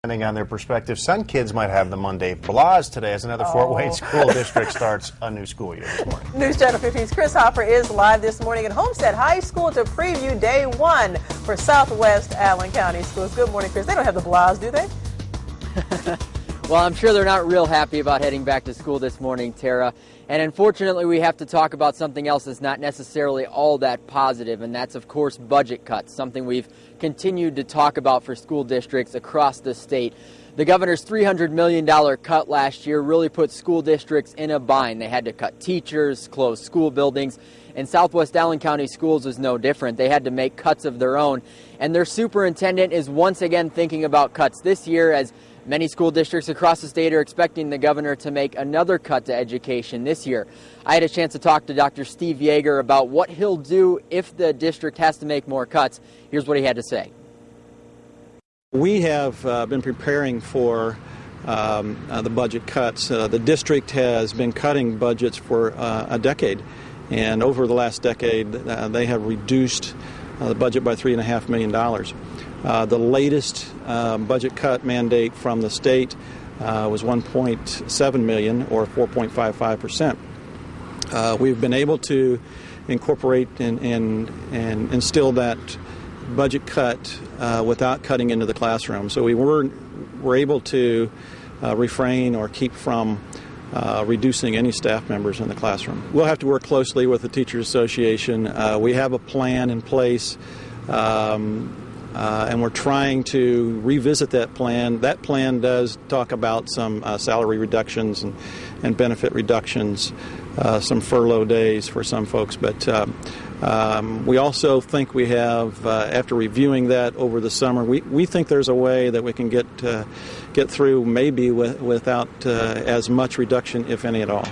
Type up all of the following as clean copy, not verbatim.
Depending on their perspective, some kids might have the Monday blahs today as another Fort Wayne school district starts a new school year this morning. News Channel 15's Chris Hopper is live this morning at Homestead High School to preview day one for Southwest Allen County Schools. Good morning, Chris. They don't have the blahs, do they? Well, I'm sure they're not real happy about heading back to school this morning, Tara. And unfortunately, we have to talk about something else that's not necessarily all that positive, and that's, of course, budget cuts, something we've continued to talk about for school districts across the state. The governor's $300 million cut last year really put school districts in a bind. They had to cut teachers, close school buildings, and Southwest Allen County Schools is no different. They had to make cuts of their own, and their superintendent is once again thinking about cuts this year, as many school districts across the state are expecting the governor to make another cut to education this year. I had a chance to talk to Dr. Steve Yeager about what he'll do if the district has to make more cuts. Here's what he had to say. We have been preparing for the budget cuts. The district has been cutting budgets for a decade, and over the last decade they have reduced the budget by $3.5 million. The latest budget cut mandate from the state was $1.7 million, or 4.55%. We've been able to incorporate and instill that budget cut without cutting into the classroom. So we were able to refrain or keep from reducing any staff members in the classroom. We'll have to work closely with the Teachers Association. We have a plan in place. And we're trying to revisit that plan. That plan does talk about some salary reductions and benefit reductions, some furlough days for some folks. But we also think we have, after reviewing that over the summer, we think there's a way that we can get through maybe without as much reduction, if any at all.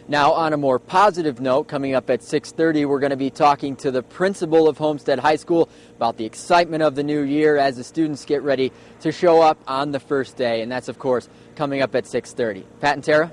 Now, on a more positive note, coming up at 6:30, we're going to be talking to the principal of Homestead High School about the excitement of the new year as the students get ready to show up on the first day. And that's, of course, coming up at 6:30. Pat and Tara?